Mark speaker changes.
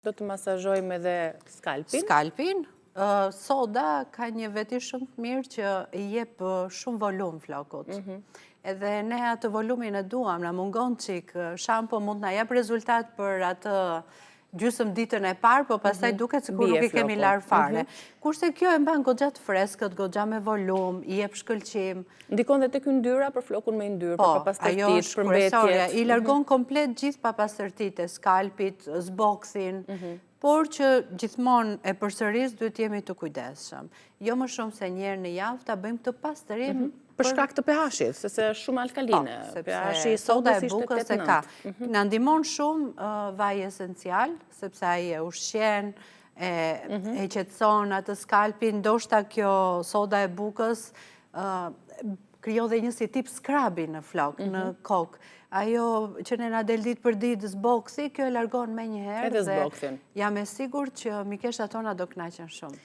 Speaker 1: Do të masazhojmë edhe skalpin.
Speaker 2: Skalpin. Soda ka një veti shumë të mirë që i jep shumë volum flokut. Edhe ne atë volumin e duam, na mungon qik, shampo mund na jep rezultat për atë gjysmë ditën e parë, po pastaj duket sikur nuk i kemi larë fare. Kurse kjo e mban goxha të freskët, goxha me volum, i jep shkëlqim.
Speaker 1: Ndikon dhe tek yndyra për flokun me yndyrë, për papastërtitë,
Speaker 2: ajo është
Speaker 1: për
Speaker 2: kryesorja,
Speaker 1: mbetjet.
Speaker 2: i largon komplet gjithë papastërtitë e skalpit, zboksin, por që gjithmonë e përsëris duhet jemi të kujdesshëm. Jo më shumë se një herë në javë ta bëjmë të pastërim
Speaker 1: Për shkak të pH-it, sepse është shumë alkaline.
Speaker 2: pH-i soda e bukës e ka. Na ndihmon shumë vaji esencial, sepse ai e ushqen, e qetëson atë skalpin, ndoshta kjo soda e bukës krijon dhe një si tip skrabi në flok, në kokë. Ajo që ne na del ditë për ditë zboksi, kjo e largon menjëherë
Speaker 1: Edhe zboksin.
Speaker 2: Jam e sigurt që mikeshat tona do kënaqen shumë.